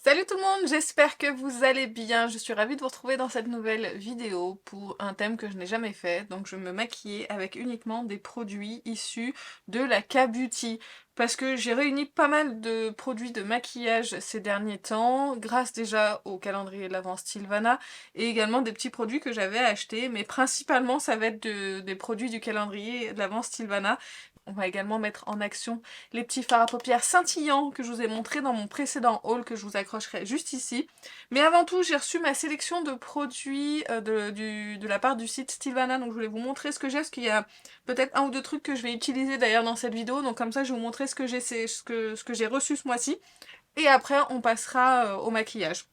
Salut tout le monde, j'espère que vous allez bien. Je suis ravie de vous retrouver dans cette nouvelle vidéo pour un thème que je n'ai jamais fait. Donc je me maquillais avec uniquement des produits issus de la K-Beauty. Parce que j'ai réuni pas mal de produits de maquillage ces derniers temps, grâce déjà au calendrier de l'Avent Sylvana, et également des petits produits que j'avais achetés, mais principalement ça va être des produits du calendrier de l'Avent Sylvana. On va également mettre en action les petits fards à paupières scintillants que je vous ai montré dans mon précédent haul que je vous accrocherai juste ici. Mais avant tout, j'ai reçu ma sélection de produits de la part du site Stilvana, donc je voulais vous montrer ce que j'ai, parce qu'il y a peut-être un ou deux trucs que je vais utiliser d'ailleurs dans cette vidéo, donc comme ça je vais vous montrer ce que j'ai ce que j'ai reçu ce mois-ci, et après on passera au maquillage.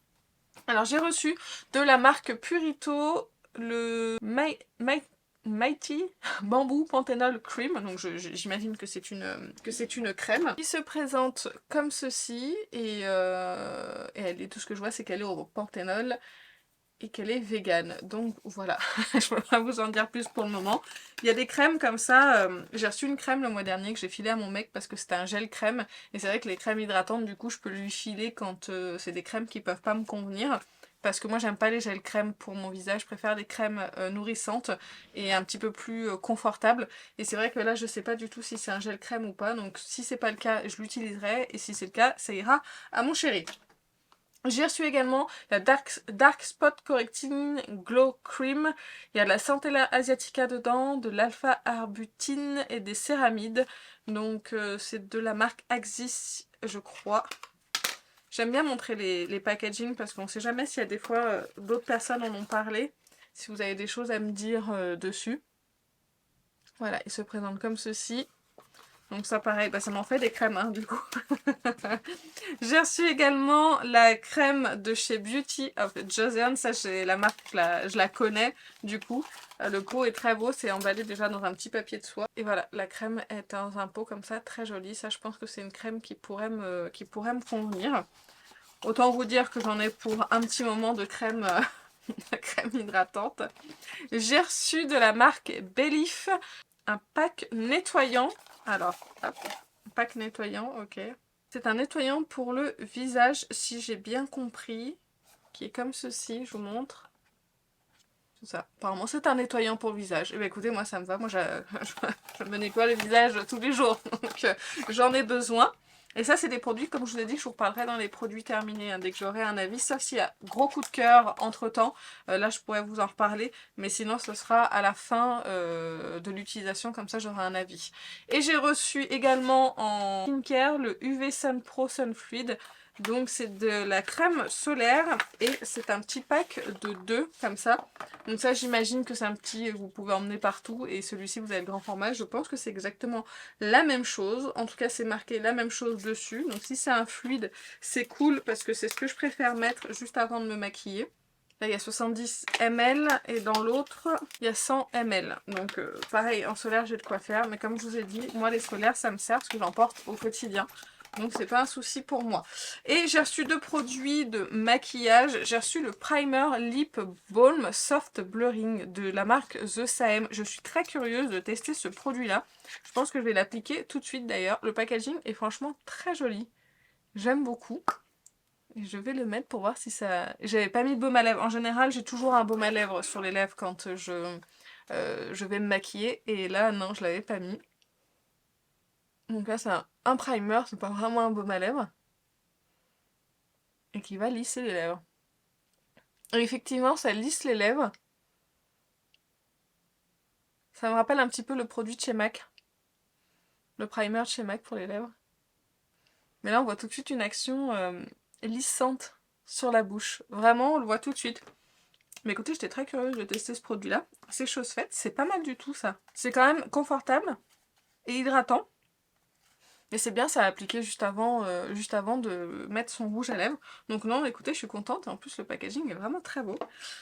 Alors j'ai reçu de la marque Purito le Mighty Bamboo Panthenol Cream, donc j'imagine que c'est une crème, qui se présente comme ceci, et elle est, tout ce que je vois c'est qu'elle est au panthénol et qu'elle est végane, donc voilà, je peux pas vous en dire plus pour le moment. Il y a des crèmes comme ça, j'ai reçu une crème le mois dernier que j'ai filé à mon mec parce que c'était un gel crème, et c'est vrai que les crèmes hydratantes du coup je peux lui filer quand c'est des crèmes qui peuvent pas me convenir. Parce que moi j'aime pas les gels crème pour mon visage, je préfère des crèmes nourrissantes et un petit peu plus confortables. Et c'est vrai que là je sais pas du tout si c'est un gel crème ou pas, donc si c'est pas le cas je l'utiliserai, et si c'est le cas ça ira à mon chéri. J'ai reçu également la Dark Spot Correcting Glow Cream. Il y a de la Centella Asiatica dedans, de l'alpha arbutine et des céramides. Donc c'est de la marque Axis, je crois. J'aime bien montrer les packaging parce qu'on sait jamais s'il y a des fois d'autres personnes en ont parlé. Si vous avez des choses à me dire dessus. Voilà, il se présente comme ceci. Donc ça pareil, bah ça m'en fait des crèmes hein, du coup. J'ai reçu également la crème de chez Beauty of Joseon. Ça, la marque, je la connais du coup. Le pot est très beau, c'est emballé déjà dans un petit papier de soie. Et voilà, la crème est dans un pot comme ça, très jolie. Ça, je pense que c'est une crème qui pourrait me convenir. Autant vous dire que j'en ai pour un petit moment de crème, de crème hydratante. J'ai reçu de la marque Belif un pack nettoyant. Alors, hop, pack nettoyant, ok. C'est un nettoyant pour le visage, si j'ai bien compris, qui est comme ceci, je vous montre. C'est ça. Apparemment, c'est un nettoyant pour le visage. Et bien écoutez, moi ça me va, moi je me nettoie le visage tous les jours, donc j'en ai besoin. Et ça, c'est des produits, comme je vous ai dit, je vous reparlerai dans les produits terminés, hein, dès que j'aurai un avis, sauf s'il y a gros coup de cœur entre-temps, là je pourrais vous en reparler, mais sinon ce sera à la fin de l'utilisation, comme ça j'aurai un avis. Et j'ai reçu également en skincare le UV Sun Pro Sun Fluid. Donc c'est de la crème solaire et c'est un petit pack de 2 comme ça. Donc ça j'imagine que c'est un petit, vous pouvez emmener partout, et celui-ci vous avez le grand format. Je pense que c'est exactement la même chose. En tout cas c'est marqué la même chose dessus. Donc si c'est un fluide c'est cool parce que c'est ce que je préfère mettre juste avant de me maquiller. Là il y a 70 ml et dans l'autre il y a 100 ml. Donc pareil en solaire j'ai de quoi faire, mais comme je vous ai dit, moi les solaires ça me sert parce que j'en porte au quotidien. Donc c'est pas un souci pour moi. Et j'ai reçu 2 produits de maquillage. J'ai reçu le primer Lip Balm Soft Blurring de la marque The Saem. Je suis très curieuse de tester ce produit-là. Je pense que je vais l'appliquer tout de suite d'ailleurs. Le packaging est franchement très joli. J'aime beaucoup. Et je vais le mettre pour voir si ça... J'avais pas mis de baume à lèvres. En général, j'ai toujours un baume à lèvres sur les lèvres quand je vais me maquiller. Et là, non, je l'avais pas mis. Donc là, c'est un primer, c'est pas vraiment un baume à lèvres. Et qui va lisser les lèvres. Et effectivement, ça lisse les lèvres. Ça me rappelle un petit peu le produit de chez MAC. Le primer de chez MAC pour les lèvres. Mais là, on voit tout de suite une action lissante sur la bouche. Vraiment, on le voit tout de suite. Mais écoutez, j'étais très curieuse de tester ce produit-là. C'est chose faite, c'est pas mal du tout ça. C'est quand même confortable et hydratant. Et c'est bien, ça a appliqué juste avant de mettre son rouge à lèvres. Donc non, écoutez, je suis contente. Et en plus, le packaging est vraiment très beau.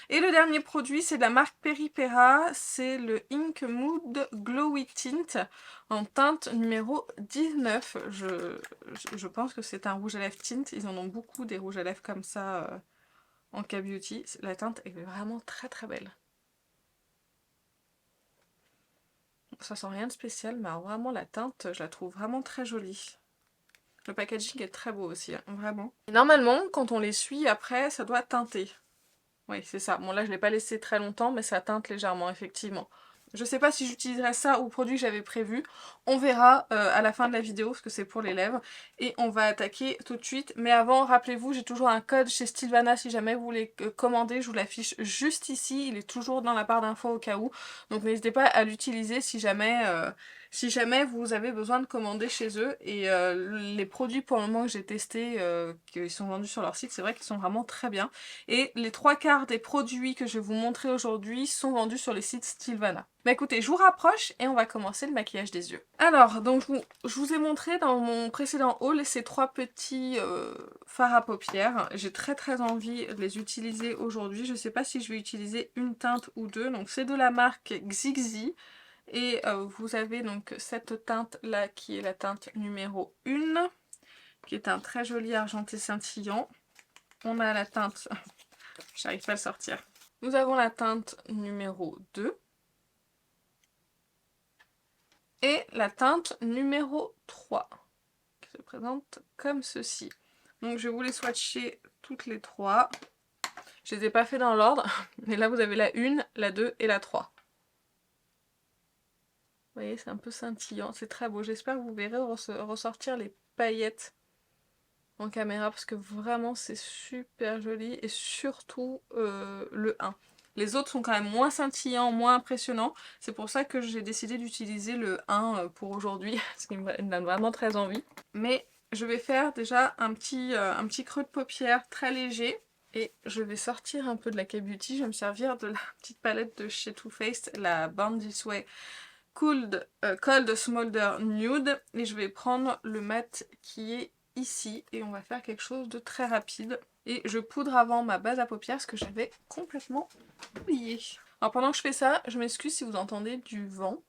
Et le dernier produit, c'est de la marque Peripera. C'est le Ink Mood Glowy Tint en teinte numéro 19. Je pense que c'est un rouge à lèvres tint. Ils en ont beaucoup des rouges à lèvres comme ça en K-Beauty. La teinte est vraiment très très belle. Ça sent rien de spécial, mais alors vraiment la teinte, je la trouve vraiment très jolie. Le packaging est très beau aussi, hein, vraiment. Et normalement, quand on l'essuie, après, ça doit teinter. Oui, c'est ça. Bon, là, je l'ai pas laissé très longtemps, mais ça teinte légèrement, effectivement. Je sais pas si j'utiliserai ça ou le produit que j'avais prévu. On verra à la fin de la vidéo, parce que c'est pour les lèvres. Et on va attaquer tout de suite. Mais avant, rappelez-vous, j'ai toujours un code chez Stilvana si jamais vous voulez commander. Je vous l'affiche juste ici. Il est toujours dans la barre d'infos au cas où. Donc n'hésitez pas à l'utiliser si jamais vous avez besoin de commander chez eux. Et les produits pour le moment que j'ai testés, qui sont vendus sur leur site, c'est vrai qu'ils sont vraiment très bien. Et les 3/4 des produits que je vais vous montrer aujourd'hui sont vendus sur les sites Stilvana. Bah écoutez, je vous rapproche et on va commencer le maquillage des yeux. Alors, donc je vous ai montré dans mon précédent haul ces 3 petits fards à paupières. J'ai très envie de les utiliser aujourd'hui. Je sais pas si je vais utiliser une teinte ou deux. Donc c'est de la marque Xixi. Et vous avez donc cette teinte là qui est la teinte numéro 1, qui est un très joli argenté scintillant. On a la teinte, j'arrive pas à le sortir. Nous avons la teinte numéro 2. Et la teinte numéro 3, qui se présente comme ceci. Donc je vais vous les swatcher toutes les 3. Je les ai pas fait dans l'ordre, mais là vous avez la 1, la 2 et la 3. Vous voyez, c'est un peu scintillant, c'est très beau. J'espère que vous verrez ressortir les paillettes en caméra, parce que vraiment c'est super joli, et surtout le 1. Les autres sont quand même moins scintillants, moins impressionnants. C'est pour ça que j'ai décidé d'utiliser le 1 pour aujourd'hui, parce qu'il me donne vraiment très envie. Mais je vais faire déjà un petit creux de paupière très léger. Et je vais sortir un peu de la K-Beauty. Je vais me servir de la petite palette de chez Too Faced, la Born This Way Cold Smolder Nude. Et je vais prendre le mat qui est ici. Et on va faire quelque chose de très rapide. Et je poudre avant ma base à paupières, ce que j'avais complètement oublié. Alors pendant que je fais ça, je m'excuse si vous entendez du vent.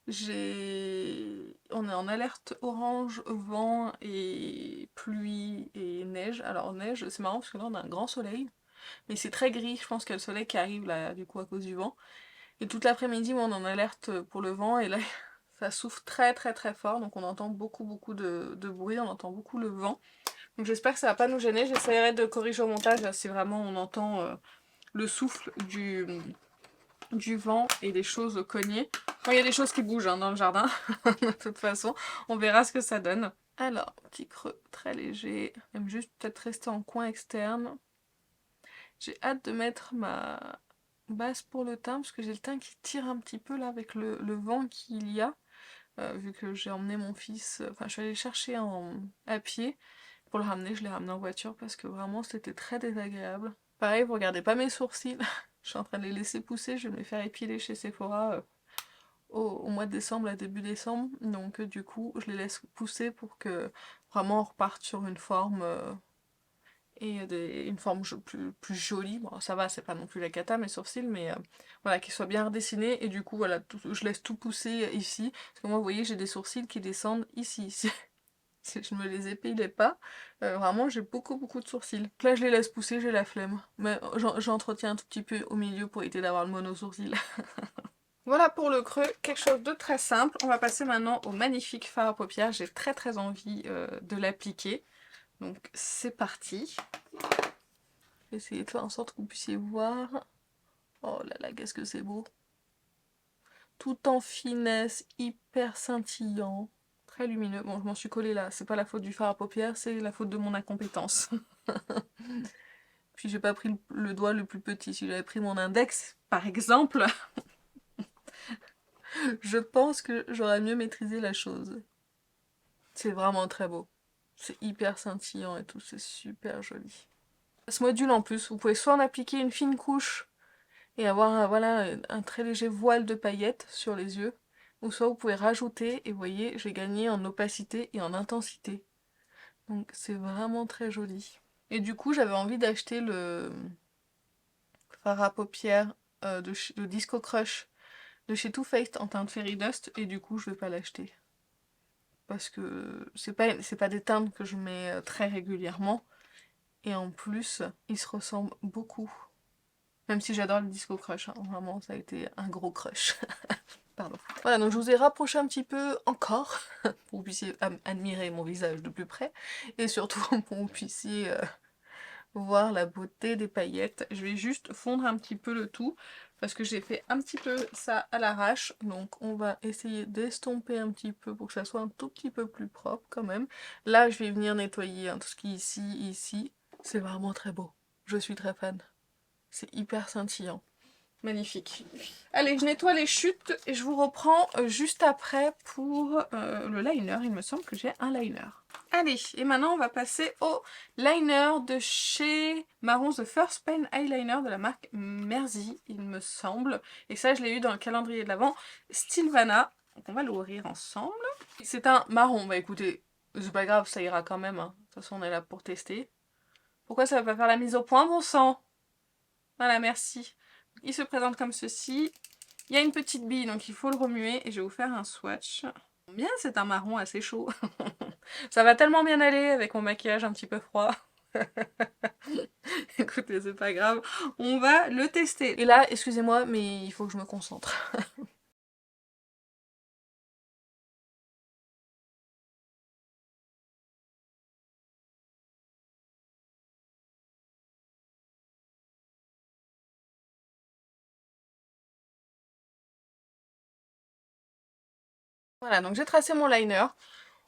On est en alerte orange, vent et pluie et neige. Alors neige, c'est marrant parce que là on a un grand soleil. Mais c'est très gris, je pense qu'il y a le soleil qui arrive là du coup à cause du vent. Et toute l'après-midi on est en alerte pour le vent et là ça souffle très fort. Donc on entend beaucoup de bruit, on entend beaucoup le vent. Donc j'espère que ça va pas nous gêner. J'essaierai de corriger au montage si vraiment on entend le souffle du vent et des choses cognées. Bon, il y a des choses qui bougent hein, dans le jardin, de toute façon. On verra ce que ça donne. Alors, petit creux très léger. Même juste peut-être rester en coin externe. J'ai hâte de mettre ma base pour le teint, parce que j'ai le teint qui tire un petit peu là avec le vent qu'il y a. Vu que j'ai emmené mon fils, enfin je suis allée le chercher à pied. Pour le ramener, je l'ai ramené en voiture parce que vraiment c'était très désagréable. Pareil, vous regardez pas mes sourcils. Je suis en train de les laisser pousser, je vais me les faire épiler chez Sephora au mois de décembre, à début décembre. Donc du coup, je les laisse pousser pour que vraiment on reparte sur une forme une forme plus jolie. Bon, ça va, c'est pas non plus la cata mes sourcils, mais voilà, qu'ils soient bien redessinés. Et du coup, voilà, je laisse tout pousser ici. Parce que moi, vous voyez, j'ai des sourcils qui descendent ici. Si je me les épilais pas, vraiment j'ai beaucoup de sourcils. Donc là je les laisse pousser, j'ai la flemme. Mais j'entretiens un tout petit peu au milieu pour éviter d'avoir le mono-sourcil. Voilà pour le creux, quelque chose de très simple. On va passer maintenant au magnifique fard à paupières. J'ai très envie de l'appliquer. Donc c'est parti. Je vais essayer de faire en sorte que vous puissiez voir. Oh là là, qu'est-ce que c'est beau. Tout en finesse, hyper scintillant. Très lumineux. Bon, je m'en suis collée là. C'est pas la faute du fard à paupières, c'est la faute de mon incompétence. Puis j'ai pas pris le doigt le plus petit. Si j'avais pris mon index, par exemple, je pense que j'aurais mieux maîtrisé la chose. C'est vraiment très beau. C'est hyper scintillant et tout, c'est super joli. Ce module en plus, vous pouvez soit en appliquer une fine couche et avoir voilà, un très léger voile de paillettes sur les yeux, ou soit vous pouvez rajouter, et vous voyez, j'ai gagné en opacité et en intensité. Donc c'est vraiment très joli. Et du coup, j'avais envie d'acheter le fard à paupières de Disco Crush de chez Too Faced en teinte Fairy Dust, et du coup, je vais pas l'acheter. Parce que c'est pas des teintes que je mets très régulièrement. Et en plus, ils se ressemblent beaucoup. Même si j'adore le Disco Crush, hein, vraiment, ça a été un gros crush. Pardon. Voilà, donc je vous ai rapproché un petit peu encore, pour que vous puissiez admirer mon visage de plus près, et surtout pour que vous puissiez voir la beauté des paillettes. Je vais juste fondre un petit peu le tout, parce que j'ai fait un petit peu ça à l'arrache, donc on va essayer d'estomper un petit peu pour que ça soit un tout petit peu plus propre quand même. Là, je vais venir nettoyer hein, tout ce qui est ici, c'est vraiment très beau. Je suis très fan. C'est hyper scintillant. Magnifique. Allez, je nettoie les chutes et je vous reprends juste après pour le liner. Il me semble que j'ai un liner. Allez, et maintenant on va passer au liner de chez Marron The First Pen Eyeliner de la marque Mersey, il me semble. Et ça, je l'ai eu dans le calendrier de l'Avent Stilvana. Donc on va l'ouvrir ensemble. C'est un marron. Bah écoutez, c'est pas grave, ça ira quand même. Hein. De toute façon, on est là pour tester. Pourquoi ça va pas faire la mise au point, bon sang? Voilà, merci. Il se présente comme ceci. Il y a une petite bille, donc il faut le remuer. Et je vais vous faire un swatch. Bien, c'est un marron assez chaud. Ça va tellement bien aller avec mon maquillage un petit peu froid. Écoutez, c'est pas grave. On va le tester. Et là, excusez-moi, mais il faut que je me concentre. Voilà, donc j'ai tracé mon liner.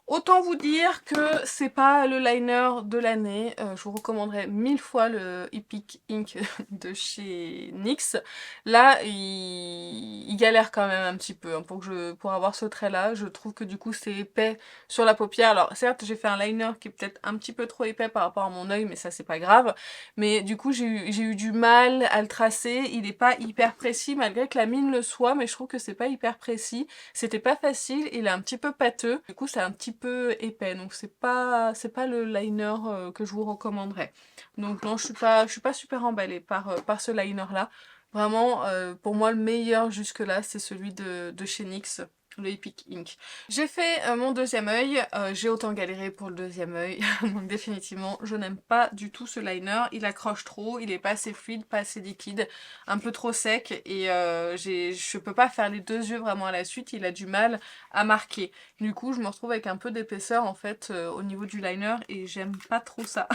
Autant vous dire que c'est pas le liner de l'année, je vous recommanderais 1000 fois le Epic Ink de chez NYX. Là, il galère quand même un petit peu hein, pour avoir ce trait là, je trouve que du coup c'est épais sur la paupière. Alors certes j'ai fait un liner qui est peut-être un petit peu trop épais par rapport à mon œil, mais ça c'est pas grave. Mais du coup j'ai eu du mal à le tracer, il est pas hyper précis malgré que la mine le soit, mais je trouve que c'est pas hyper précis. C'était pas facile, il est un petit peu pâteux, du coup c'est un petit peu épais, donc c'est pas le liner que je vous recommanderais. Donc non, je suis pas super emballée par ce liner là. Vraiment, pour moi le meilleur jusque là c'est celui de chez NYX. Le Epic Ink. J'ai fait mon deuxième œil, j'ai autant galéré pour le deuxième œil, donc définitivement je n'aime pas du tout ce liner, il accroche trop, il est pas assez fluide, pas assez liquide, un peu trop sec et je peux pas faire les deux yeux vraiment à la suite, il a du mal à marquer. Du coup je me retrouve avec un peu d'épaisseur en fait au niveau du liner et j'aime pas trop ça.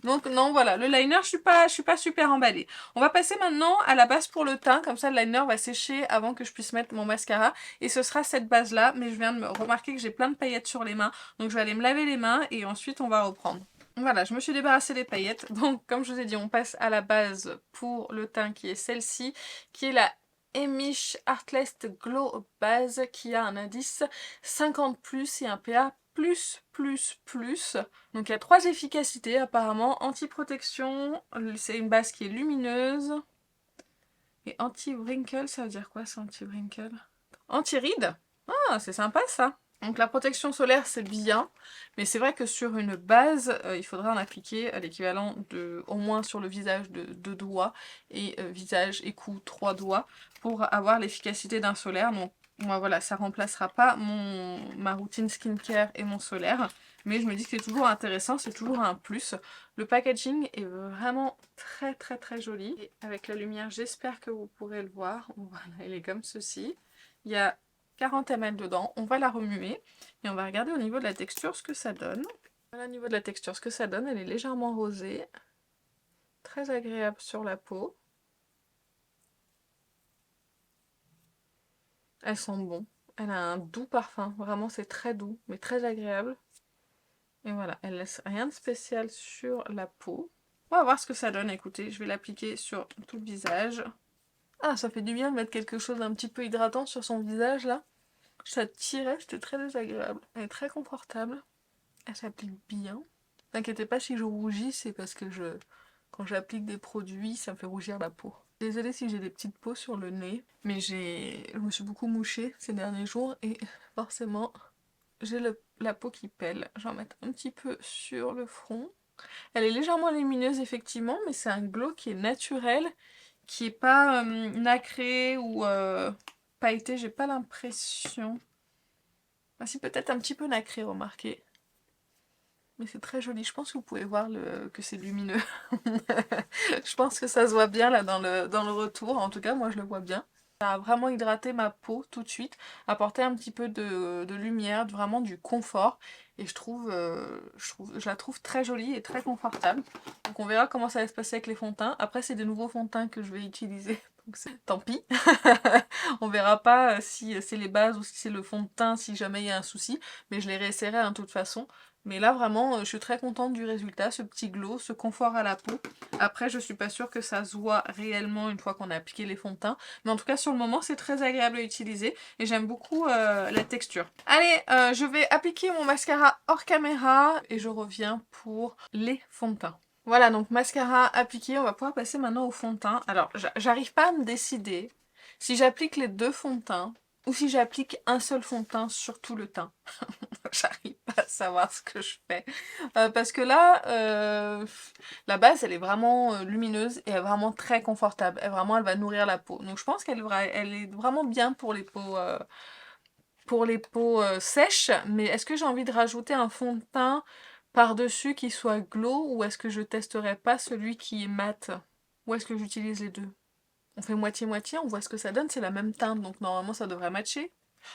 Donc non voilà, le liner je suis pas super emballée. On va passer maintenant à la base pour le teint, comme ça le liner va sécher avant que je puisse mettre mon mascara et ce sera cette base là, mais je viens de me remarquer que j'ai plein de paillettes sur les mains, donc je vais aller me laver les mains et ensuite on va reprendre. Voilà, je me suis débarrassée des paillettes, donc comme je vous ai dit, on passe à la base pour le teint qui est celle-ci, qui est la Emish Artless Glow Base, qui a un indice 50+, et un PA+++. Donc il y a 3 efficacités apparemment, anti-protection, c'est une base qui est lumineuse, et anti-wrinkle, ça veut dire quoi ça, anti-wrinkle? Anti-rides? Ah, c'est sympa ça! Donc la protection solaire c'est bien, mais c'est vrai que sur une base, il faudrait en appliquer l'équivalent de, au moins sur le visage de 2 doigts, et visage et cou 3 doigts, pour avoir l'efficacité d'un solaire. Donc moi voilà, ça remplacera pas ma routine skincare et mon solaire, mais je me dis que c'est toujours intéressant, c'est toujours un plus. Le packaging est vraiment très joli, et avec la lumière j'espère que vous pourrez le voir. Voilà, il est comme ceci. Il y a 40 ml dedans, on va la remuer et on va regarder au niveau de la texture ce que ça donne. Voilà, au niveau de la texture ce que ça donne, elle est légèrement rosée, très agréable sur la peau. Elle sent bon, elle a un doux parfum, vraiment c'est très doux mais très agréable. Et voilà, elle laisse rien de spécial sur la peau. On va voir ce que ça donne, écoutez, je vais l'appliquer sur tout le visage. Ah, ça fait du bien de mettre quelque chose d'un petit peu hydratant sur son visage là. Ça tirait, c'était très désagréable. Elle est très confortable. Elle s'applique bien. N'inquiétez pas si je rougis, c'est parce que quand j'applique des produits, ça me fait rougir la peau. Désolée si j'ai des petites peaux sur le nez, mais je me suis beaucoup mouchée ces derniers jours et forcément, j'ai la peau qui pèle. Je vais en mettre un petit peu sur le front. Elle est légèrement lumineuse effectivement, mais c'est un glow qui est naturel, qui est pas nacré ou pailleté, j'ai pas l'impression. Ah si, peut-être un petit peu nacré, remarquez. Mais c'est très joli, je pense que vous pouvez voir que c'est lumineux. Je pense que ça se voit bien là dans le retour, en tout cas moi je le vois bien. Ça a vraiment hydraté ma peau tout de suite, apporté un petit peu de lumière, vraiment du confort. Et je la trouve très jolie et très confortable. Donc on verra comment ça va se passer avec les fonds de teint. Après c'est des nouveaux fonds de teint que je vais utiliser, donc tant pis. On verra pas si c'est les bases ou si c'est le fond de teint si jamais il y a un souci. Mais je les réessayerai de toute façon. Mais là vraiment je suis très contente du résultat, ce petit glow, ce confort à la peau. Après je suis pas sûre que ça se voit réellement une fois qu'on a appliqué les fonds de teint. Mais en tout cas sur le moment c'est très agréable à utiliser et j'aime beaucoup la texture. Allez, je vais appliquer mon mascara hors caméra et je reviens pour les fonds de teint. Voilà, donc mascara appliqué, on va pouvoir passer maintenant au fond de teint. Alors j'arrive pas à me décider si j'applique les deux fonds de teint ou si j'applique un seul fond de teint sur tout le teint. J'arrive pas à savoir ce que je fais. Parce que là, la base, elle est vraiment lumineuse et elle est vraiment très confortable. Elle va nourrir la peau. Donc je pense qu'elle est vraiment bien pour les peaux sèches. Mais est-ce que j'ai envie de rajouter un fond de teint par-dessus qui soit glow ou est-ce que je testerai pas celui qui est mat? Ou est-ce que j'utilise les deux? On fait moitié-moitié, on voit ce que ça donne, c'est la même teinte, donc normalement ça devrait matcher.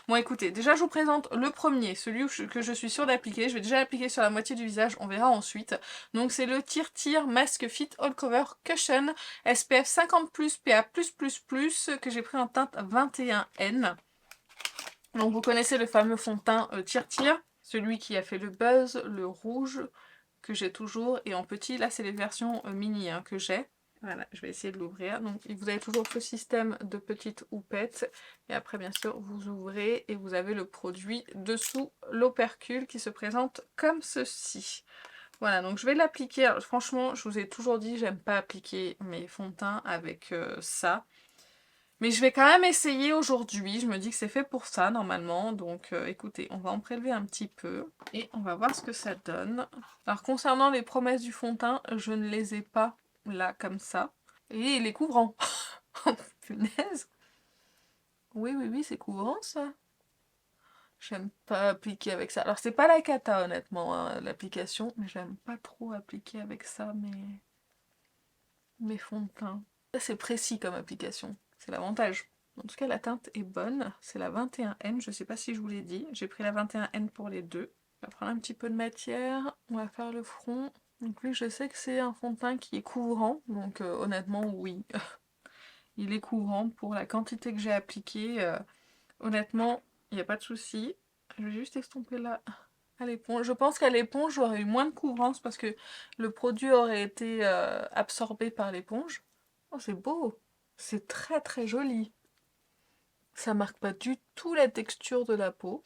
Bon écoutez, déjà je vous présente le premier, celui que je suis sûre d'appliquer. Je vais déjà l'appliquer sur la moitié du visage, on verra ensuite. Donc c'est le Tear Mask Fit All Cover Cushion SPF 50+, PA+++, que j'ai pris en teinte 21N. Donc vous connaissez le fameux fond de teint Tear, celui qui a fait le buzz, le rouge, que j'ai toujours, et en petit, là c'est les versions mini que j'ai. Voilà, je vais essayer de l'ouvrir. Donc vous avez toujours ce système de petites houppette. Et après, bien sûr, vous ouvrez et vous avez le produit dessous l'opercule qui se présente comme ceci. Voilà, donc je vais l'appliquer. Franchement, je vous ai toujours dit, j'aime pas appliquer mes fonds de teint avec ça. Mais je vais quand même essayer aujourd'hui. Je me dis que c'est fait pour ça, normalement. Donc écoutez, on va en prélever un petit peu. Et on va voir ce que ça donne. Alors concernant les promesses du fond de teint, je ne les ai pas là comme ça. Et il est couvrant. Oh, punaise. Oui, oui, oui, c'est couvrant ça. J'aime pas appliquer avec ça. Alors c'est pas la cata honnêtement, hein, l'application. Mais j'aime pas trop appliquer avec ça mes fonds de teint. Ça c'est précis comme application. C'est l'avantage. En tout cas la teinte est bonne. C'est la 21N. Je sais pas si je vous l'ai dit. J'ai pris la 21N pour les deux. On va prendre un petit peu de matière. On va faire le front. Donc lui, je sais que c'est un fond de teint qui est couvrant, donc honnêtement, oui. Il est couvrant pour la quantité que j'ai appliquée. Honnêtement, il n'y a pas de souci. Je vais juste estomper là à l'éponge. Je pense qu'à l'éponge, j'aurais eu moins de couvrance parce que le produit aurait été absorbé par l'éponge. Oh, c'est beau! C'est très très joli. Ça marque pas du tout la texture de la peau.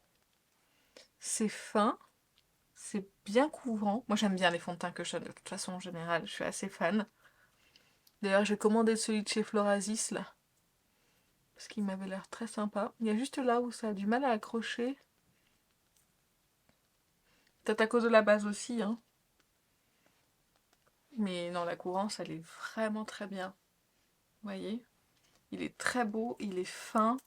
C'est fin. C'est bien couvrant. Moi j'aime bien les fonds de teint que je de toute façon en général, je suis assez fan. D'ailleurs j'ai commandé celui de chez Florasis là. Parce qu'il m'avait l'air très sympa. Il y a juste là où ça a du mal à accrocher. Peut-être à cause de la base aussi, hein. Mais non, la couvrance elle est vraiment très bien. Vous voyez? Il est très beau, il est fin.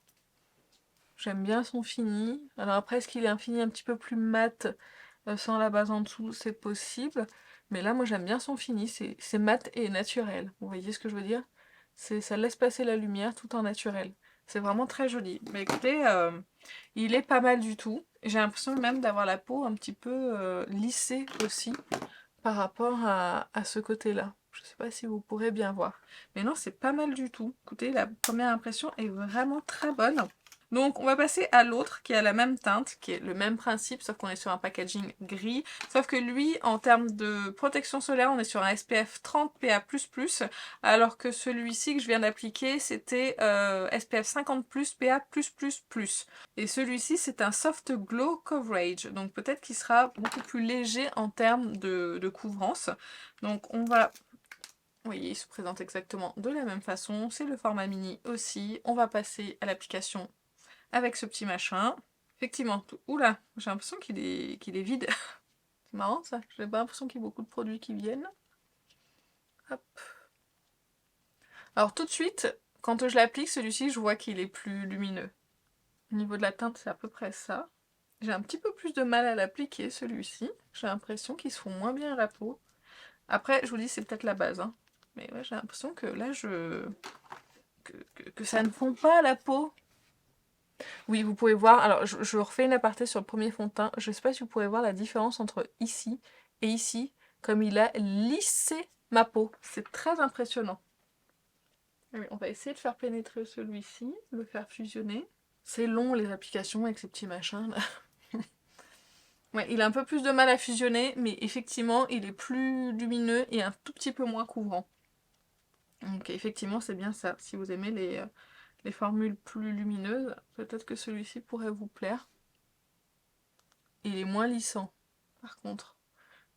J'aime bien son fini. Alors après, est-ce qu'il est un fini un petit peu plus mat sans la base en dessous? C'est possible. Mais là, moi j'aime bien son fini. C'est mat et naturel. Vous voyez ce que je veux dire? Ça laisse passer la lumière tout en naturel. C'est vraiment très joli. Mais écoutez, il est pas mal du tout. J'ai l'impression même d'avoir la peau un petit peu lissée aussi par rapport à ce côté-là. Je sais pas si vous pourrez bien voir. Mais non, c'est pas mal du tout. Écoutez, la première impression est vraiment très bonne. Donc on va passer à l'autre qui a la même teinte, qui est le même principe, sauf qu'on est sur un packaging gris. Sauf que lui, en termes de protection solaire, on est sur un SPF 30 PA++, alors que celui-ci que je viens d'appliquer, c'était SPF 50+, PA+++. Et celui-ci, c'est un Soft Glow Coverage, donc peut-être qu'il sera beaucoup plus léger en termes de couvrance. Donc on va... Vous voyez, il se présente exactement de la même façon, c'est le format mini aussi. On va passer à l'application avec ce petit machin. Effectivement, oula, j'ai l'impression qu'il est vide. C'est marrant ça, j'ai pas l'impression qu'il y ait beaucoup de produits qui viennent. Hop. Alors tout de suite, quand je l'applique, celui-ci, je vois qu'il est plus lumineux. Au niveau de la teinte, c'est à peu près ça. J'ai un petit peu plus de mal à l'appliquer, celui-ci. J'ai l'impression qu'il se fond moins bien à la peau. Après, je vous dis, c'est peut-être la base, hein. Mais ouais, j'ai l'impression que là, que ça ne fond pas la peau. Oui, vous pouvez voir, alors je refais une aparté sur le premier fond de teint, je sais pas si vous pouvez voir la différence entre ici et ici, comme il a lissé ma peau, c'est très impressionnant. Oui, on va essayer de faire pénétrer celui-ci, le faire fusionner. C'est long les applications avec ces petits machins là. Ouais, il a un peu plus de mal à fusionner, mais effectivement il est plus lumineux et un tout petit peu moins couvrant. Donc effectivement c'est bien ça, si vous aimez les formules plus lumineuses, peut-être que celui-ci pourrait vous plaire. Il est moins lissant, par contre,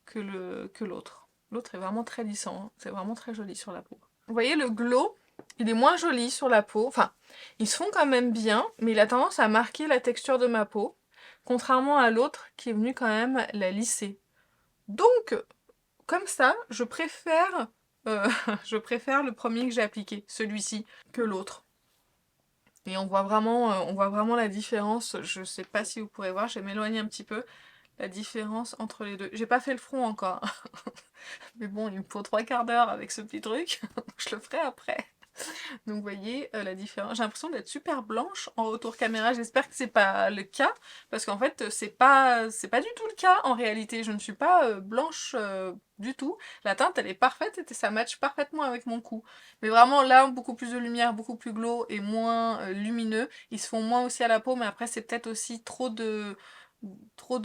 que l'autre. L'autre est vraiment très lissant, hein. C'est vraiment très joli sur la peau. Vous voyez, le glow, il est moins joli sur la peau. Enfin, ils se font quand même bien, mais il a tendance à marquer la texture de ma peau, contrairement à l'autre qui est venu quand même la lisser. Donc, comme ça, je préfère le premier que j'ai appliqué, celui-ci, que l'autre. Et on voit vraiment la différence. Je sais pas si vous pourrez voir, je vais m'éloigner un petit peu. La différence entre les deux. J'ai pas fait le front encore. Mais bon, il me faut 3/4 d'heure avec ce petit truc. Je le ferai après. Donc vous voyez la différence. J'ai l'impression d'être super blanche en retour caméra. J'espère que c'est pas le cas. Parce qu'en fait, c'est pas du tout le cas en réalité. Je ne suis pas blanche du tout. La teinte, elle est parfaite et ça match parfaitement avec mon cou. Mais vraiment là, beaucoup plus de lumière, beaucoup plus glow et moins lumineux. Ils se font moins aussi à la peau, mais après c'est peut-être aussi trop de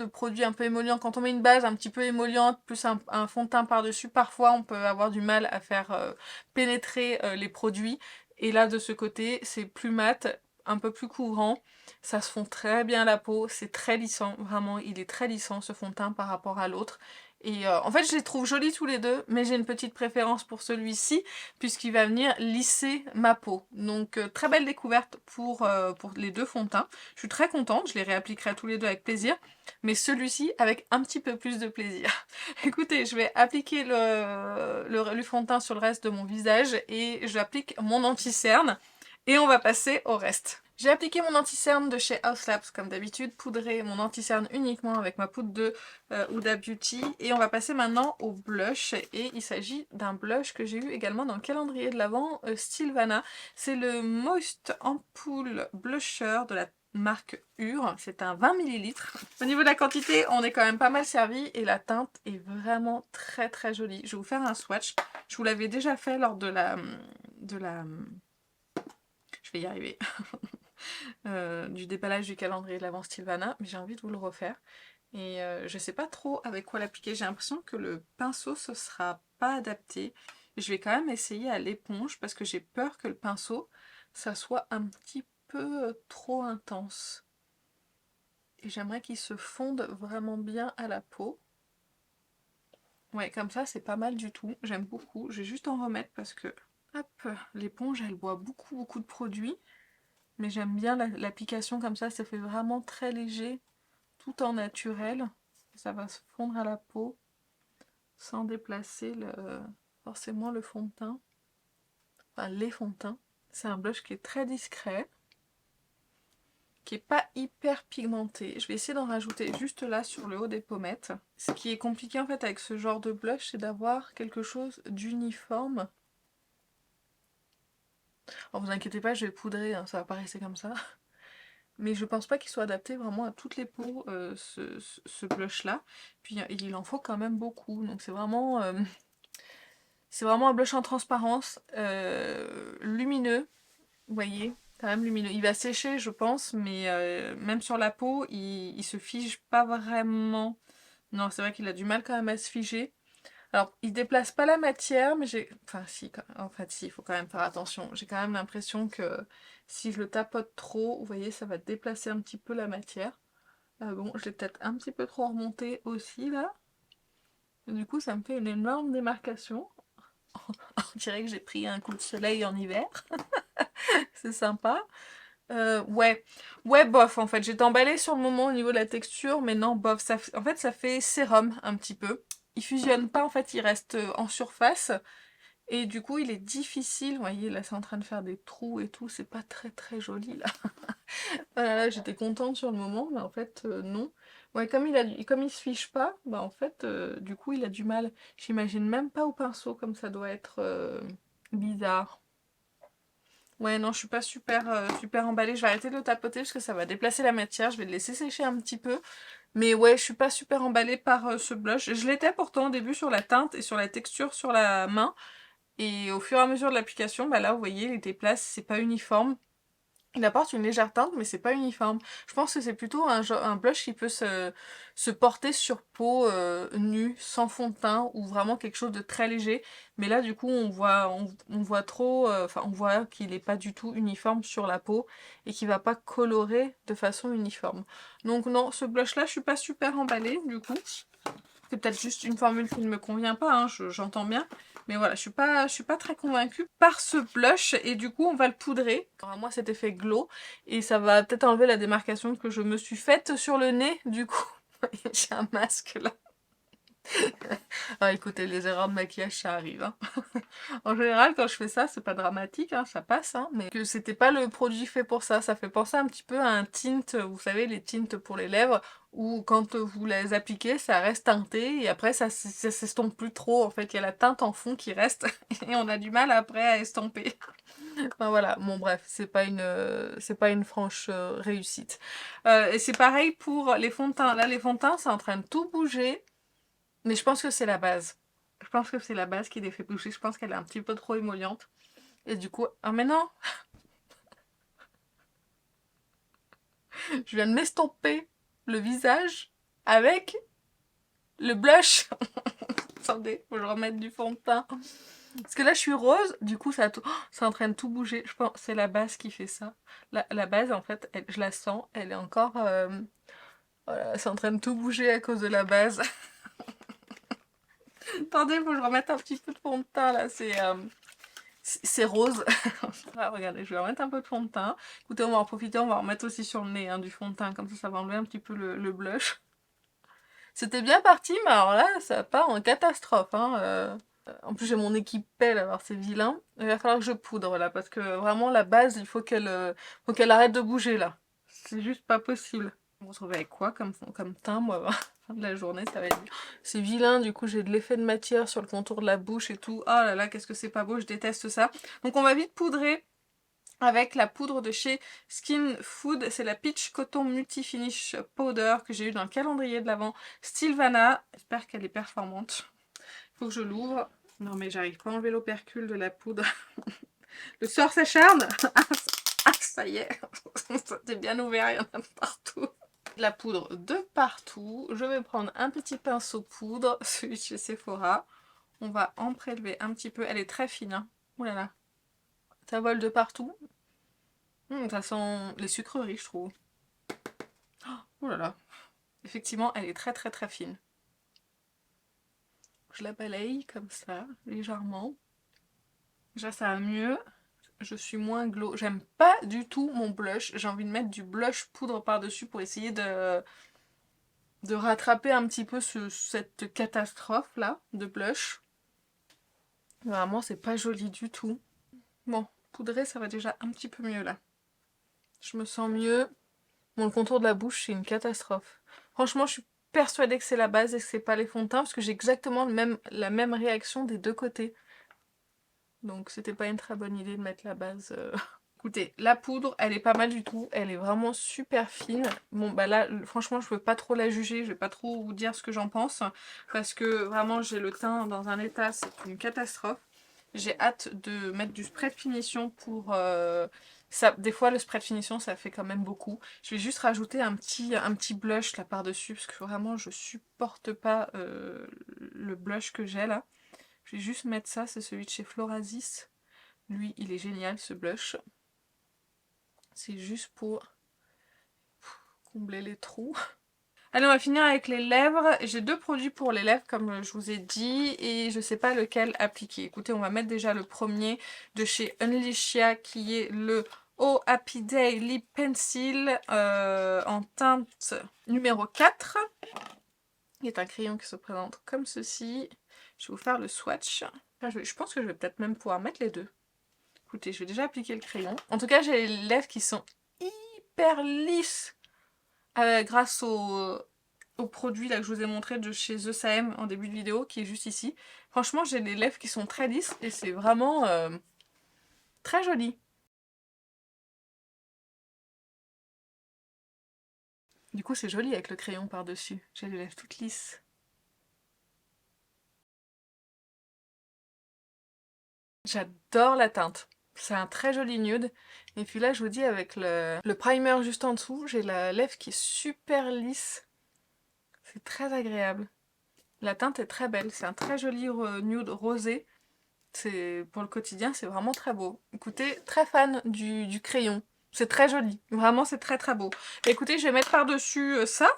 produits un peu émollients. Quand on met une base un petit peu émolliente, plus un fond de teint par-dessus, parfois on peut avoir du mal à faire pénétrer les produits. Et là, de ce côté, c'est plus mat, un peu plus couvrant. Ça se fond très bien à la peau, c'est très lissant, vraiment, il est très lissant ce fond de teint par rapport à l'autre. Et en fait, je les trouve jolis tous les deux, mais j'ai une petite préférence pour celui-ci, puisqu'il va venir lisser ma peau. Donc, très belle découverte pour les deux fonds de teint. Je suis très contente, je les réappliquerai tous les deux avec plaisir, mais celui-ci avec un petit peu plus de plaisir. Écoutez, je vais appliquer le fond de teint sur le reste de mon visage et j'applique mon anti-cerne et on va passer au reste. J'ai appliqué mon anti-cerne de chez Haus Labs comme d'habitude, poudré mon anti-cerne uniquement avec ma poudre de Huda Beauty et on va passer maintenant au blush et il s'agit d'un blush que j'ai eu également dans le calendrier de l'Avent Sylvana. C'est le Moist Ampoule Blusher de la marque Ur, c'est un 20 ml. Au niveau de la quantité, on est quand même pas mal servi et la teinte est vraiment très très jolie. Je vais vous faire un swatch. Je vous l'avais déjà fait lors de la... Je vais y arriver. Du déballage du calendrier de l'Avent Sylvana, mais j'ai envie de vous le refaire. Et je sais pas trop avec quoi l'appliquer. J'ai l'impression que le pinceau ce sera pas adapté. Je vais quand même essayer à l'éponge parce que j'ai peur que le pinceau ça soit un petit peu trop intense. Et j'aimerais qu'il se fonde vraiment bien à la peau. Ouais, comme ça c'est pas mal du tout. J'aime beaucoup. Je vais juste en remettre parce que hop, l'éponge elle boit beaucoup de produits. Mais j'aime bien l'application comme ça fait vraiment très léger, tout en naturel. Ça va se fondre à la peau sans déplacer forcément le fond de teint. Enfin, les fonds de teint. C'est un blush qui est très discret, qui est pas hyper pigmenté. Je vais essayer d'en rajouter juste là sur le haut des pommettes. Ce qui est compliqué en fait avec ce genre de blush, c'est d'avoir quelque chose d'uniforme. Alors vous inquiétez pas, je vais poudrer, hein, ça va pas rester comme ça. Mais je pense pas qu'il soit adapté vraiment à toutes les peaux, ce blush là. Puis il en faut quand même beaucoup, donc c'est vraiment un blush en transparence, lumineux, vous voyez, quand même lumineux. Il va sécher je pense, mais même sur la peau, il se fige pas vraiment. Non, c'est vrai qu'il a du mal quand même à se figer. Alors, il déplace pas la matière, mais j'ai... Enfin, si, en fait, si, il faut quand même faire attention. J'ai quand même l'impression que si je le tapote trop, vous voyez, ça va déplacer un petit peu la matière. Bon, je l'ai peut-être un petit peu trop remonté aussi, là. Et du coup, ça me fait une énorme démarcation. On dirait que j'ai pris un coup de soleil en hiver. C'est sympa. Ouais, bof, en fait. J'étais emballée sur le moment au niveau de la texture, mais non, bof. En fait, ça fait sérum, un petit peu. Il fusionne pas, en fait, il reste en surface. Et du coup, il est difficile. Vous voyez, là, c'est en train de faire des trous et tout. C'est pas très joli, là. Voilà, là, j'étais contente sur le moment, mais en fait, non. Ouais, comme il se fiche pas, bah en fait, du coup, il a du mal. J'imagine même pas au pinceau comme ça doit être bizarre. Ouais, non, je suis pas super emballée. Je vais arrêter de le tapoter parce que ça va déplacer la matière. Je vais le laisser sécher un petit peu. Mais ouais, je suis pas super emballée par ce blush. Je l'étais pourtant au début sur la teinte et sur la texture sur la main. Et au fur et à mesure de l'application, bah là, vous voyez, il déplace, c'est pas uniforme. Il apporte une légère teinte, mais c'est pas uniforme. Je pense que c'est plutôt un blush qui peut se porter sur peau nue, sans fond de teint, ou vraiment quelque chose de très léger. Mais là, du coup, on voit trop, enfin, on voit qu'il est pas du tout uniforme sur la peau, et qu'il va pas colorer de façon uniforme. Donc non, ce blush-là, je suis pas super emballée, du coup. C'est peut-être juste une formule qui ne me convient pas, hein, j'entends bien. Mais voilà, je suis pas très convaincue par ce blush et du coup on va le poudrer. Il aura moins cet effet glow et ça va peut-être enlever la démarcation que je me suis faite sur le nez du coup. J'ai un masque là. Ah, écoutez, les erreurs de maquillage ça arrive. Hein. En général quand je fais ça c'est pas dramatique, hein, ça passe, hein, mais que c'était pas le produit fait pour ça. Ça fait penser un petit peu à un tint, vous savez les tints pour les lèvres, où quand vous les appliquez ça reste teinté et après ça s'estompe plus trop. En fait il y a la teinte en fond qui reste et on a du mal après à estomper. Enfin voilà, bon bref, c'est pas une franche réussite. Et c'est pareil pour les fonds de teint. Là les fonds de teint c'est en train de tout bouger. Mais je pense que c'est la base. Je pense que c'est la base qui les fait bouger. Je pense qu'elle est un petit peu trop émolliente. Et du coup... Ah mais non. Je viens de m'estomper le visage avec le blush. Attendez, faut que je remette du fond de teint. Parce que là je suis rose, du coup ça tout... c'est en train de tout bouger. Je pense que c'est la base qui fait ça. La base en fait, je la sens, elle est encore... Voilà, c'est en train de tout bouger à cause de la base. Attendez, faut que je remette un petit peu de fond de teint là, c'est rose. Ah, regardez, je vais remettre un peu de fond de teint. Écoutez, on va en profiter, on va en remettre aussi sur le nez, hein, du fond de teint, comme ça va enlever un petit peu le blush. C'était bien parti, mais alors là, ça part en catastrophe. Hein, En plus, j'ai mon équipette, alors c'est vilain. Il va falloir que je poudre, là, parce que vraiment, la base, il faut qu'elle arrête de bouger, là. C'est juste pas possible. On va se retrouver avec quoi comme teint, moi, à la fin de la journée, ça va être... C'est vilain, du coup, j'ai de l'effet de matière sur le contour de la bouche et tout. Oh là là, qu'est-ce que c'est pas beau, je déteste ça. Donc on va vite poudrer avec la poudre de chez Skin Food. C'est la Peach Cotton Multi Finish Powder que j'ai eu dans le calendrier de l'Avent Stilvana. J'espère qu'elle est performante. Faut que je l'ouvre. Non mais j'arrive pas à enlever l'opercule de la poudre. Le sort s'acharne. Ah, ça y est. C'était bien ouvert, il y en a partout. La poudre de partout. Je vais prendre un petit pinceau poudre, celui de chez Sephora. On va en prélever un petit peu. Elle est très fine. Hein. Ouh là là. Ça vole de partout. Ça sent les sucreries, je trouve. Oh là là. Effectivement, elle est très fine. Je la balaye comme ça, légèrement. Déjà, ça va mieux. Je suis moins glow. J'aime pas du tout mon blush. J'ai envie de mettre du blush poudre par-dessus pour essayer de rattraper un petit peu cette catastrophe là de blush. Vraiment c'est pas joli du tout. Bon, poudrer ça va déjà un petit peu mieux là. Je me sens mieux. Bon, le contour de la bouche c'est une catastrophe. Franchement je suis persuadée que c'est la base et que c'est pas les fonds de teint parce que j'ai exactement la même réaction des deux côtés. Donc c'était pas une très bonne idée de mettre la base... Écoutez, la poudre, elle est pas mal du tout. Elle est vraiment super fine. Bon, bah là, franchement, je veux pas trop la juger. Je vais pas trop vous dire ce que j'en pense. Parce que vraiment, j'ai le teint dans un état, c'est une catastrophe. J'ai hâte de mettre du spray de finition pour... Ça, des fois, le spray de finition, ça fait quand même beaucoup. Je vais juste rajouter un petit blush là par-dessus. Parce que vraiment, je supporte pas le blush que j'ai là. Je vais juste mettre ça. C'est celui de chez Florasis. Lui, il est génial, ce blush. C'est juste pour combler les trous. Allez, on va finir avec les lèvres. J'ai deux produits pour les lèvres, comme je vous ai dit, et je sais pas lequel appliquer. Écoutez, on va mettre déjà le premier de chez Unleashia, qui est le Oh Happy Day Lip Pencil en teinte numéro 4. Il est un crayon qui se présente comme ceci. Je vais vous faire le swatch. Enfin, je pense que je vais peut-être même pouvoir mettre les deux. Écoutez, je vais déjà appliquer le crayon. En tout cas, j'ai les lèvres qui sont hyper lisses grâce au produit là que je vous ai montré de chez The Sam en début de vidéo, qui est juste ici. Franchement, j'ai des lèvres qui sont très lisses et c'est vraiment très joli. Du coup, c'est joli avec le crayon par-dessus. J'ai les lèvres toutes lisses. J'adore la teinte. C'est un très joli nude. Et puis là, je vous dis, avec le primer juste en dessous, j'ai la lèvre qui est super lisse. C'est très agréable. La teinte est très belle. C'est un très joli nude rosé. Pour le quotidien, c'est vraiment très beau. Écoutez, très fan du crayon. C'est très joli. Vraiment, c'est très très beau. Écoutez, je vais mettre par-dessus ça.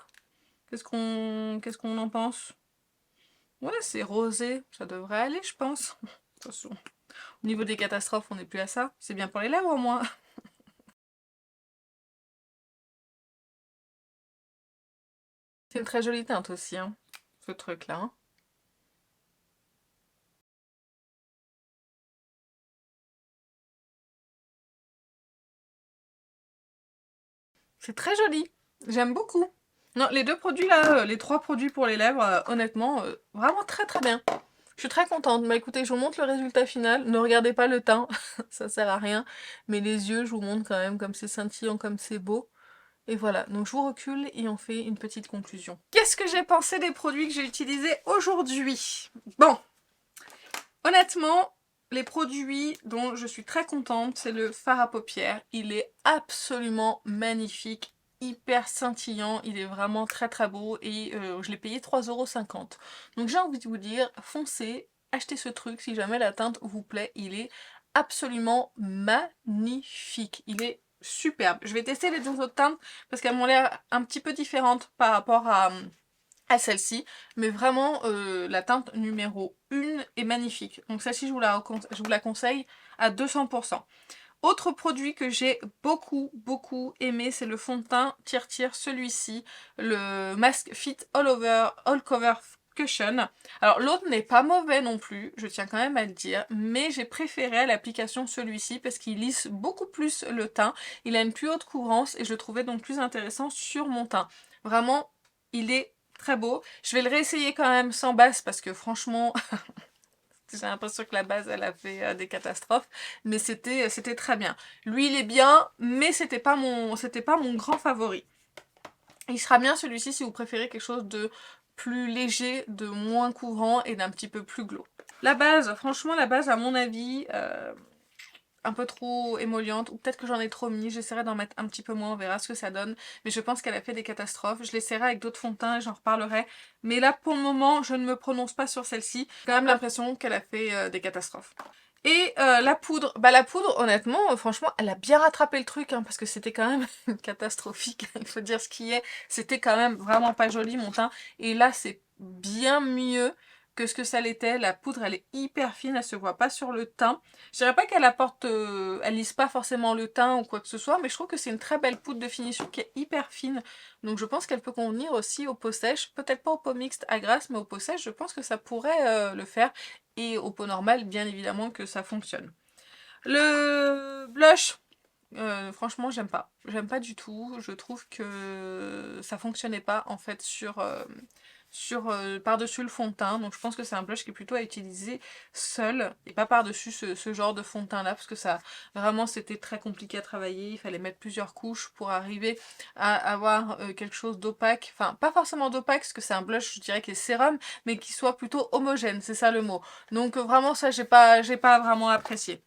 Qu'est-ce qu'on en pense? Ouais, c'est rosé. Ça devrait aller, je pense. De toute façon, au niveau des catastrophes, on n'est plus à ça. C'est bien pour les lèvres, au moins. C'est une très jolie teinte aussi, hein, ce truc-là. Hein. C'est très joli. J'aime beaucoup. Non, les deux produits là, les trois produits pour les lèvres, honnêtement, vraiment très très bien. Je suis très contente. Bah écoutez, je vous montre le résultat final. Ne regardez pas le teint, ça sert à rien. Mais les yeux, je vous montre quand même comme c'est scintillant, comme c'est beau. Et voilà, donc je vous recule et on fait une petite conclusion. Qu'est-ce que j'ai pensé des produits que j'ai utilisés aujourd'hui? Bon, honnêtement, les produits dont je suis très contente, c'est le fard à paupières. Il est absolument magnifique, hyper scintillant, il est vraiment très très beau et je l'ai payé 3,50 €. Donc j'ai envie de vous dire, foncez, achetez ce truc si jamais la teinte vous plaît, il est absolument magnifique. Il est superbe. Je vais tester les deux autres teintes parce qu'elles m'ont l'air un petit peu différentes par rapport à celle-ci, mais vraiment la teinte numéro 1 est magnifique. Donc celle-ci je vous la conseille à 200%. Autre produit que j'ai beaucoup aimé, c'est le fond de teint Tire celui-ci, le Mask Fit All Cover Cushion. Alors l'autre n'est pas mauvais non plus, je tiens quand même à le dire, mais j'ai préféré à l'application celui-ci parce qu'il lisse beaucoup plus le teint, il a une plus haute couvrance et je le trouvais donc plus intéressant sur mon teint. Vraiment, il est très beau. Je vais le réessayer quand même sans base parce que franchement, j'ai l'impression que la base elle a fait des catastrophes, mais c'était très bien. Lui il est bien, mais c'était pas mon grand favori. Il sera bien celui-ci si vous préférez quelque chose de plus léger, de moins couvrant et d'un petit peu plus glow. La base, franchement la base à mon avis, un peu trop émolliente, ou peut-être que j'en ai trop mis, j'essaierai d'en mettre un petit peu moins, on verra ce que ça donne, mais je pense qu'elle a fait des catastrophes, je l'essaierai avec d'autres fonds de teint et j'en reparlerai, mais là pour le moment je ne me prononce pas sur celle-ci, j'ai quand même l'impression qu'elle a fait des catastrophes. Et la poudre, bah la poudre honnêtement, franchement elle a bien rattrapé le truc, hein, parce que c'était quand même catastrophique, il faut dire ce qui est, c'était quand même vraiment pas joli mon teint, et là c'est bien mieux que ce que ça l'était. La poudre elle est hyper fine, elle se voit pas sur le teint. Je dirais pas qu'elle apporte, elle lisse pas forcément le teint ou quoi que ce soit, mais je trouve que c'est une très belle poudre de finition qui est hyper fine. Donc je pense qu'elle peut convenir aussi aux peaux sèches, peut-être pas aux peaux mixtes à grasse, mais aux peaux sèches, je pense que ça pourrait le faire. Et aux peaux normales, bien évidemment que ça fonctionne. Le blush, franchement j'aime pas. J'aime pas du tout. Je trouve que ça fonctionnait pas en fait sur par-dessus le fond de teint, donc je pense que c'est un blush qui est plutôt à utiliser seul et pas par-dessus ce genre de fond de teint là, parce que ça vraiment c'était très compliqué à travailler, il fallait mettre plusieurs couches pour arriver à avoir quelque chose d'opaque, enfin pas forcément d'opaque parce que c'est un blush je dirais qui est sérum, mais qui soit plutôt homogène, c'est ça le mot. Donc vraiment ça j'ai pas vraiment apprécié.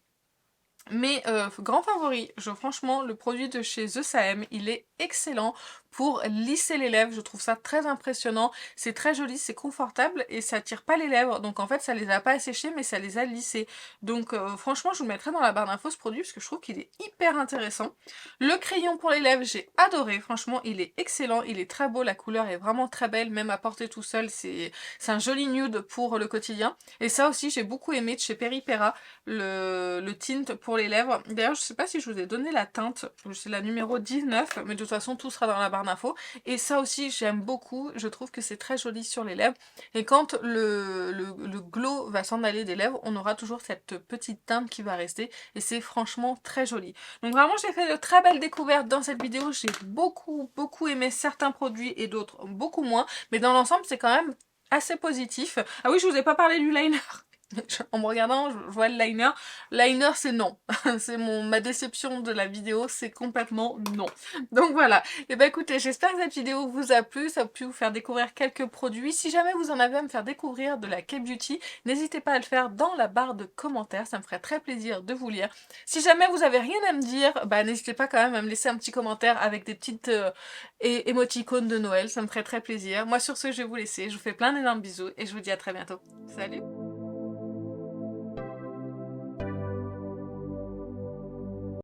Mais grand favori, franchement le produit de chez The Sam, il est excellent pour lisser les lèvres, je trouve ça très impressionnant, c'est très joli, c'est confortable et ça tire pas les lèvres, donc en fait ça les a pas asséchées mais ça les a lissées. Donc franchement je vous le mettrai dans la barre d'infos ce produit parce que je trouve qu'il est hyper intéressant. Le crayon pour les lèvres j'ai adoré, franchement il est excellent, il est très beau, la couleur est vraiment très belle, même à porter tout seul, c'est un joli nude pour le quotidien. Et ça aussi j'ai beaucoup aimé de chez Peripera, le tint pour les lèvres. D'ailleurs je sais pas si je vous ai donné la teinte, c'est la numéro 19, mais de toute façon tout sera dans la barre d'infos. Et ça aussi j'aime beaucoup, je trouve que c'est très joli sur les lèvres. Et quand le glow va s'en aller des lèvres, on aura toujours cette petite teinte qui va rester. Et c'est franchement très joli. Donc vraiment j'ai fait de très belles découvertes dans cette vidéo. J'ai beaucoup aimé certains produits et d'autres beaucoup moins. Mais dans l'ensemble c'est quand même assez positif. Ah oui, je vous ai pas parlé du liner. En me regardant, je vois le liner. Liner, c'est non. C'est ma déception de la vidéo, c'est complètement non. Donc voilà. Et ben écoutez, j'espère que cette vidéo vous a plu, ça a pu vous faire découvrir quelques produits. Si jamais vous en avez à me faire découvrir de la K-Beauty, n'hésitez pas à le faire dans la barre de commentaires, ça me ferait très plaisir de vous lire. Si jamais vous avez rien à me dire, bah n'hésitez pas quand même à me laisser un petit commentaire avec des petites émoticônes de Noël, ça me ferait très plaisir. Moi sur ce, je vais vous laisser, je vous fais plein d'énormes bisous et je vous dis à très bientôt. Salut!